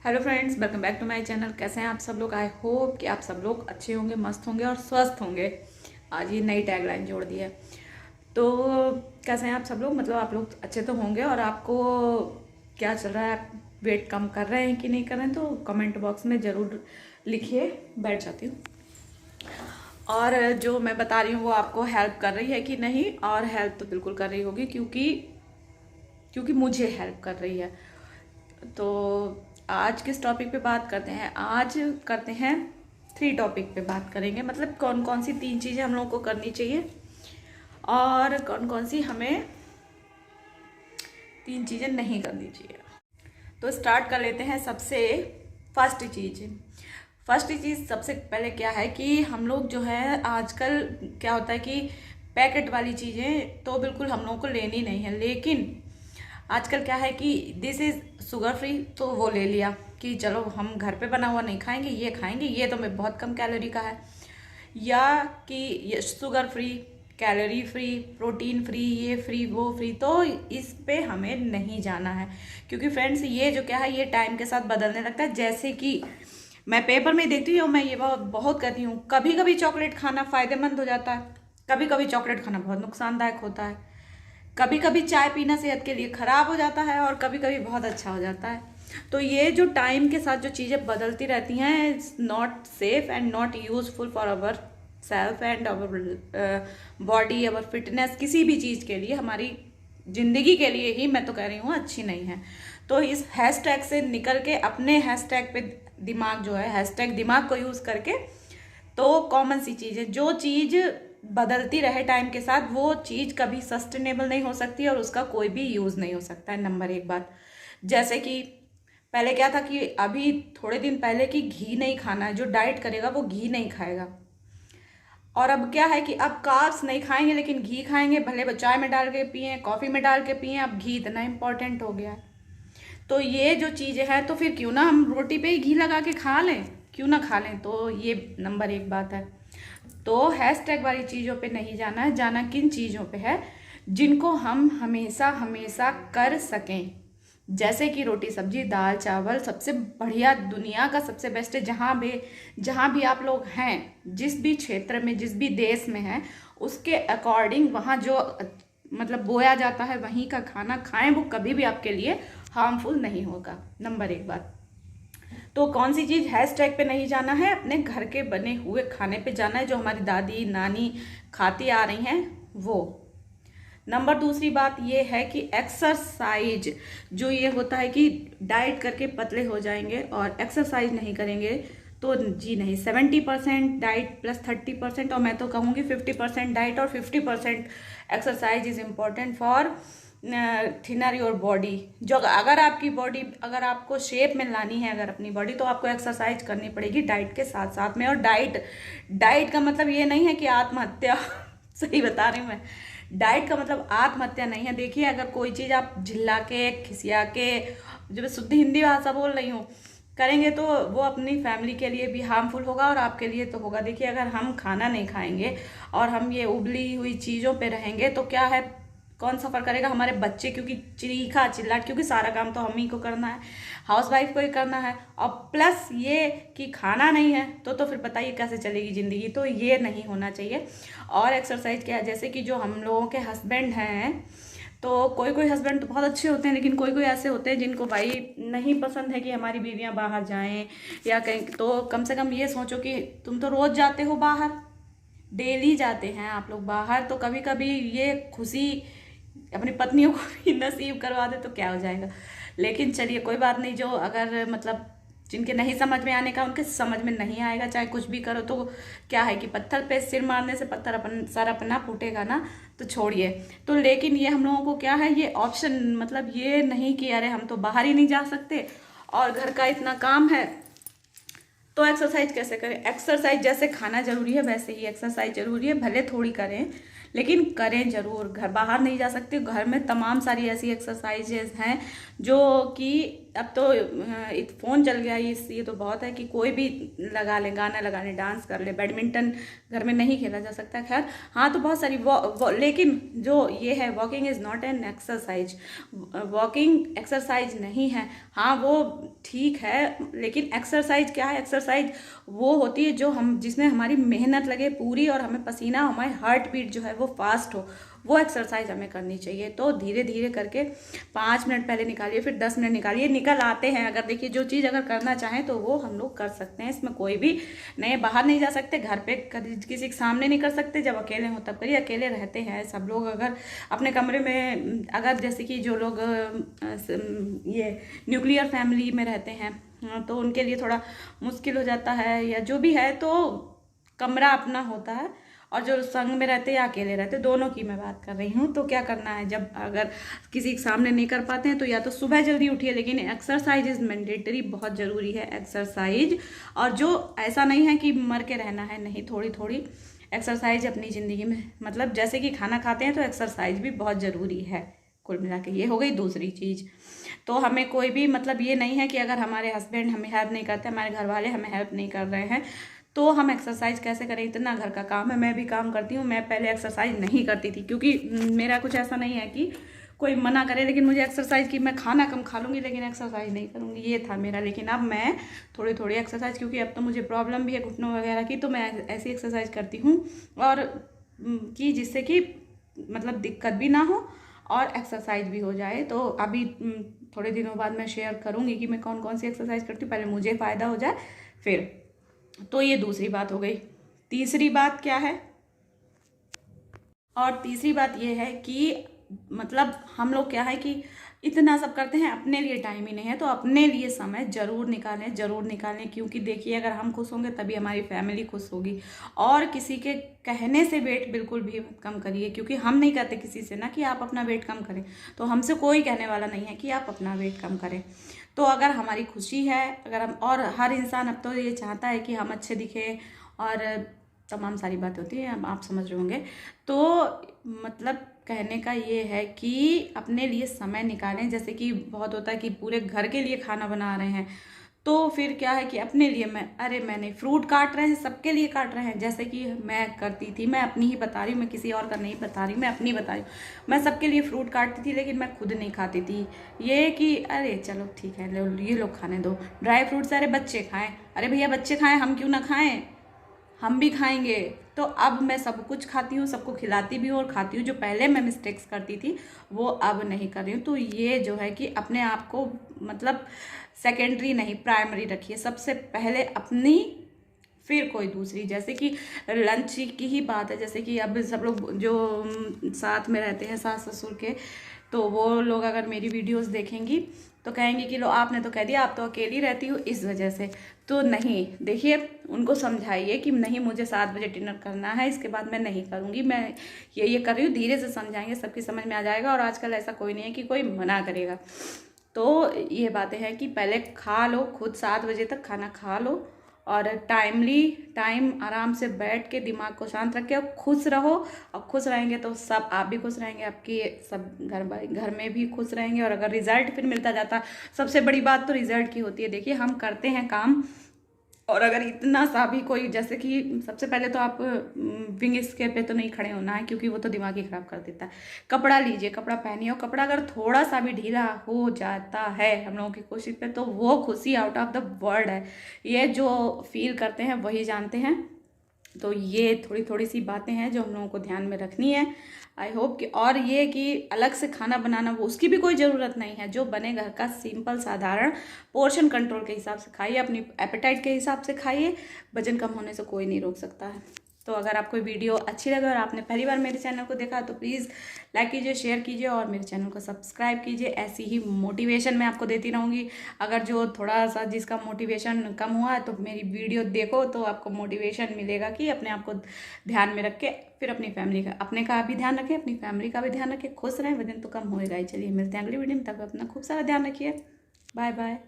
Hello friends, welcome back to my channel. कैसे हैं आप सब लोग? आई होप कि आप सब लोग अच्छे होंगे, मस्त होंगे और स्वस्थ होंगे। आज ये नई टैगलाइन जोड़ दी है। तो कैसे हैं आप सब लोग? मतलब आप लोग अच्छे तो होंगे। और आपको क्या चल रहा है? आप वेट कम कर रहे हैं कि नहीं कर रहे हैं? तो कमेंट बॉक्स में ज़रूर लिखिए। बैठ जाती हूँ। और जो मैं बता रही हूँ वो आपको हेल्प कर रही है कि नहीं? और हेल्प तो बिल्कुल कर रही होगी, क्योंकि मुझे हेल्प कर रही है। तो आज किस टॉपिक पे बात करते हैं? आज करते हैं 3 टॉपिक पे बात करेंगे। मतलब कौन कौन सी 3 चीज़ें हम लोगों को करनी चाहिए और कौन कौन सी हमें 3 चीज़ें नहीं करनी चाहिए। तो स्टार्ट कर लेते हैं। सबसे फर्स्ट चीज़ सबसे पहले क्या है कि हम लोग जो है आजकल क्या होता है कि पैकेट वाली चीज़ें तो बिल्कुल हम लोगों को लेनी नहीं है। लेकिन आजकल क्या है कि दिस इज़ शुगर फ्री, तो वो ले लिया कि चलो हम घर पे बना हुआ नहीं खाएंगे, ये खाएंगे, ये तो मैं बहुत कम कैलोरी का है। या कि ये sugar free, calorie free, protein free, ये फ्री वो फ्री। तो इस पे हमें नहीं जाना है, क्योंकि फ्रेंड्स ये जो क्या है ये टाइम के साथ बदलने लगता है। जैसे कि मैं पेपर में देखती हूँ, मैं ये बहुत कहती हूँ, कभी कभी चॉकलेट खाना फ़ायदेमंद हो जाता है, कभी कभी चॉकलेट खाना बहुत नुकसानदायक होता है, कभी कभी चाय पीना सेहत के लिए खराब हो जाता है और कभी कभी बहुत अच्छा हो जाता है। तो ये जो टाइम के साथ जो चीज़ें बदलती रहती हैं, it's not safe and not useful for our self and our body, our fitness, किसी भी चीज़ के लिए, हमारी ज़िंदगी के लिए ही मैं तो कह रही हूँ अच्छी नहीं है। तो इस हैशटैग से निकल के अपने हैशटैग पे दिमाग जो है, हैशटैग दिमाग को यूज़ करके, तो कॉमन सी चीज़ है, जो चीज़ बदलती रहे टाइम के साथ वो चीज़ कभी सस्टेनेबल नहीं हो सकती और उसका कोई भी यूज़ नहीं हो सकता है। नंबर 1 बात, जैसे कि पहले क्या था कि अभी थोड़े दिन पहले कि घी नहीं खाना है, जो डाइट करेगा वो घी नहीं खाएगा। और अब क्या है कि अब कार्ब्स नहीं खाएंगे लेकिन घी खाएंगे, भले वो चाय में डाल के पिए, कॉफ़ी में डाल के पिए, अब घी इतना इम्पोर्टेंट हो गया है। तो ये जो चीज़ें हैं, तो फिर क्यों ना हम रोटी पे ही घी लगा के खा लें, क्यों ना खा लें। तो ये नंबर 1 बात है। तो हैशटैग वाली चीज़ों पे नहीं जाना है। जाना किन चीज़ों पे है जिनको हम हमेशा हमेशा कर सकें। जैसे कि रोटी सब्जी दाल चावल सबसे बढ़िया, दुनिया का सबसे बेस्ट है। जहाँ भी आप लोग हैं, जिस भी क्षेत्र में, जिस भी देश में हैं, उसके अकॉर्डिंग वहाँ जो मतलब बोया जाता है वहीं का खाना खाएं, वो कभी भी आपके लिए हार्मफुल नहीं होगा। नंबर 1 बात। तो कौन सी चीज़ हैशटैग पे नहीं जाना है? अपने घर के बने हुए खाने पे जाना है, जो हमारी दादी नानी खाती आ रही हैं वो। नंबर दूसरी बात ये है कि एक्सरसाइज, जो ये होता है कि डाइट करके पतले हो जाएंगे और एक्सरसाइज नहीं करेंगे तो जी नहीं। 70% डाइट प्लस 30%, और मैं तो कहूँगी 50% डाइट और 50% exercise is important for thinner your body. जो अगर आपकी बॉडी, अगर आपको शेप में लानी है अगर अपनी बॉडी, तो आपको एक्सरसाइज करनी पड़ेगी डाइट के साथ साथ में। और डाइट का मतलब ये नहीं है कि आत्महत्या सही बता रही हूँ मैं। डाइट का मतलब आत्महत्या नहीं है। देखिए, अगर कोई चीज़ आप झिल्ला के, खिसिया के, जो मैं शुद्ध हिंदी भाषा बोल रही हूँ, करेंगे तो वो अपनी फैमिली के लिए भी हार्मफुल होगा और आपके लिए तो होगा। देखिए, अगर हम खाना नहीं खाएंगे और हम ये उबली हुई चीज़ों पे रहेंगे तो क्या है, कौन सफ़र करेगा? हमारे बच्चे, क्योंकि चीखा चिल्लाट, क्योंकि सारा काम तो हम ही को करना है, हाउस वाइफ को ही करना है। और प्लस ये कि खाना नहीं है तो फिर बताइए कैसे चलेगी ज़िंदगी। तो ये नहीं होना चाहिए। और एक्सरसाइज क्या है, जैसे कि जो हम लोगों के हस्बैंड हैं, तो कोई हस्बैंड तो बहुत अच्छे होते हैं, लेकिन कोई ऐसे होते हैं जिनको भाई नहीं पसंद है कि हमारी बीवियां बाहर जाएं या कहीं। तो कम से कम ये सोचो कि तुम तो रोज़ जाते हो बाहर, डेली जाते हैं आप लोग बाहर, तो कभी कभी ये खुशी अपनी पत्नियों को भी नसीब करवा दे तो क्या हो जाएगा। लेकिन चलिए कोई बात नहीं, जो अगर मतलब जिनके नहीं समझ में आने का, उनके समझ में नहीं आएगा, चाहे कुछ भी करो। तो क्या है कि पत्थर पे सिर मारने से पत्थर सर अपना फूटेगा ना, तो छोड़िए। तो लेकिन ये हम लोगों को क्या है, ये ऑप्शन, मतलब ये नहीं कि अरे हम तो बाहर ही नहीं जा सकते और घर का इतना काम है तो एक्सरसाइज कैसे करें। एक्सरसाइज जैसे खाना जरूरी है वैसे ही एक्सरसाइज जरूरी है, भले थोड़ी करें लेकिन करें जरूर। घर बाहर नहीं जा सकते, घर में तमाम सारी ऐसी एक्सरसाइजेज हैं जो कि अब तो फ़ोन चल गया ये तो बहुत है कि कोई भी लगा ले, गाना लगा ले, डांस कर ले। बैडमिंटन घर में नहीं खेला जा सकता, खैर हाँ तो बहुत सारी लेकिन जो ये है, walking is not an exercise. Walking exercise नहीं है, हाँ वो ठीक है, लेकिन एक्सरसाइज क्या है? एक्सरसाइज वो होती है जो जिसमें हमारी मेहनत लगे पूरी और हमें पसीना, हमारी हार्ट बीट जो है वो फास्ट हो, वो एक्सरसाइज हमें करनी चाहिए। तो धीरे धीरे करके 5 मिनट पहले निकालिए, फिर 10 मिनट निकालिए, निकल आते हैं। अगर देखिए जो चीज़ अगर करना चाहें तो वो हम लोग कर सकते हैं, इसमें कोई भी नहीं, बाहर नहीं जा सकते, घर पे किसी के सामने नहीं कर सकते, जब अकेले हों तब करिए। अकेले रहते हैं सब लोग, अगर अपने कमरे में, अगर जैसे कि जो लोग ये न्यूक्लियर फैमिली में रहते हैं तो उनके लिए थोड़ा मुश्किल हो जाता है, या जो भी है, तो कमरा अपना होता है। और जो संग में रहते हैं या अकेले रहते हैं, दोनों की मैं बात कर रही हूँ। तो क्या करना है, जब अगर किसी के सामने नहीं कर पाते हैं तो या तो सुबह जल्दी उठिए, लेकिन एक्सरसाइज इज़ मैंडेटरी, बहुत ज़रूरी है एक्सरसाइज। और जो ऐसा नहीं है कि मर के रहना है, नहीं, थोड़ी थोड़ी एक्सरसाइज अपनी ज़िंदगी में, मतलब जैसे कि खाना खाते हैं तो एक्सरसाइज भी बहुत ज़रूरी है। कुल मिला के ये हो गई दूसरी चीज़। तो हमें कोई भी, मतलब ये नहीं है कि अगर हमारे हस्बैंड हमें हेल्प नहीं करते, हमारे घर वाले हमें हेल्प नहीं कर रहे हैं, तो हम एक्सरसाइज कैसे करें? इतना घर का काम है, मैं भी काम करती हूँ। मैं पहले एक्सरसाइज नहीं करती थी, क्योंकि मेरा कुछ ऐसा नहीं है कि कोई मना करे, लेकिन मुझे एक्सरसाइज की, मैं खाना कम खा लूँगी लेकिन एक्सरसाइज नहीं करूँगी, ये था मेरा। लेकिन अब मैं थोड़ी थोड़ी एक्सरसाइज, क्योंकि अब तो मुझे प्रॉब्लम भी है घुटनों वगैरह की, तो मैं ऐसी एक्सरसाइज करती हूँ और कि जिससे कि मतलब दिक्कत भी ना हो और एक्सरसाइज भी हो जाए। तो अभी थोड़े दिनों बाद मैं शेयर करूँगी कि मैं कौन कौन सी एक्सरसाइज करती हूँ, पहले मुझे फ़ायदा हो जाए फिर। तो ये दूसरी बात हो गई। तीसरी बात क्या है? और तीसरी बात ये है कि मतलब हम लोग क्या है कि इतना सब करते हैं, अपने लिए टाइम ही नहीं है, तो अपने लिए समय ज़रूर निकालें, ज़रूर निकालें। क्योंकि देखिए, अगर हम खुश होंगे तभी हमारी फैमिली खुश होगी। और किसी के कहने से वेट बिल्कुल भी मत कम करिए, क्योंकि हम नहीं कहते किसी से ना कि आप अपना वेट कम करें, तो हमसे कोई कहने वाला नहीं है कि आप अपना वेट कम करें। तो अगर हमारी खुशी है, अगर हम, और हर इंसान अब तो ये चाहता है कि हम अच्छे दिखें और तमाम सारी बातें होती हैं, आप समझ रहे होंगे। तो मतलब कहने का ये है कि अपने लिए समय निकालें। जैसे कि बहुत होता है कि पूरे घर के लिए खाना बना रहे हैं, तो फिर क्या है कि अपने लिए मैंने फ्रूट काट रहे हैं, सबके लिए काट रहे हैं, जैसे कि मैं करती थी। मैं अपनी ही बता रही हूँ, मैं किसी और का नहीं बता रही, मैं अपनी बता रही हूँ। मैं सबके लिए फ्रूट काटती थी, लेकिन मैं खुद नहीं खाती थी। ये कि अरे चलो ठीक है, ये लोग खाने दो, ड्राई फ्रूट्स, अरे बच्चे खाएं, अरे भैया बच्चे खाएं, हम क्यों ना खाएं, हम भी खाएंगे। तो अब मैं सब कुछ खाती हूँ, सबको खिलाती भी हूँ और खाती हूँ। जो पहले मैं मिस्टेक्स करती थी वो अब नहीं कर रही हूँ। तो ये जो है कि अपने आप को मतलब सेकेंडरी नहीं, प्राइमरी रखिए। सबसे पहले अपनी, फिर कोई दूसरी। जैसे कि लंच की ही बात है, जैसे कि अब सब लोग जो साथ में रहते हैं, सास ससुर के, तो वो लोग अगर मेरी वीडियोस देखेंगी तो कहेंगे कि लो आपने तो कह दिया, आप तो अकेली रहती हो इस वजह से। तो नहीं, देखिए उनको समझाइए कि नहीं, मुझे 7 बजे डिनर करना है, इसके बाद मैं नहीं करूँगी, मैं ये कर रही हूँ। धीरे से समझाएंगे, सबकी समझ में आ जाएगा। और आजकल ऐसा कोई नहीं है कि कोई मना करेगा। तो ये बातें हैं कि पहले खा लो, खुद 7 बजे तक खाना खा लो, और टाइम आराम से बैठ के दिमाग को शांत रख के और खुश रहो। और खुश रहेंगे तो सब, आप भी खुश रहेंगे, आपकी सब घर में भी खुश रहेंगे। और अगर रिजल्ट फिर मिलता जाता, सबसे बड़ी बात तो रिजल्ट की होती है। देखिए हम करते हैं काम, और अगर इतना सा भी कोई, जैसे कि सबसे पहले तो आप विंग स्केप पे तो नहीं खड़े होना है, क्योंकि वो तो दिमाग ही खराब कर देता है। कपड़ा लीजिए, कपड़ा पहनिए, और कपड़ा अगर थोड़ा सा भी ढीला हो जाता है हम लोगों की कोशिश पे, तो वो खुशी आउट ऑफ द वर्ल्ड है। ये जो फील करते हैं वही जानते हैं। तो ये थोड़ी थोड़ी सी बातें हैं जो हम लोगों को ध्यान में रखनी है। आई होप कि, और ये कि अलग से खाना बनाना, वो उसकी भी कोई ज़रूरत नहीं है। जो बने घर का सिंपल साधारण, पोर्शन कंट्रोल के हिसाब से खाइए, अपनी एपेटाइट के हिसाब से खाइए। वजन कम होने से कोई नहीं रोक सकता है। तो अगर आपको वीडियो अच्छी लगे और आपने पहली बार मेरे चैनल को देखा तो प्लीज़ लाइक कीजिए, शेयर कीजिए और मेरे चैनल को सब्सक्राइब कीजिए। ऐसी ही मोटिवेशन मैं आपको देती रहूँगी। अगर जो थोड़ा सा जिसका मोटिवेशन कम हुआ है तो मेरी वीडियो देखो, तो आपको मोटिवेशन मिलेगा कि अपने आप को ध्यान में रख के फिर अपनी फैमिली का, अपने का भी ध्यान रखें, अपनी फैमिली का भी ध्यान रखें। खुश रहें, वजन तो कम होएगा ही। चलिए मिलते हैं अगली वीडियो में, तब अपना खूब सारा ध्यान रखिए। Bye bye.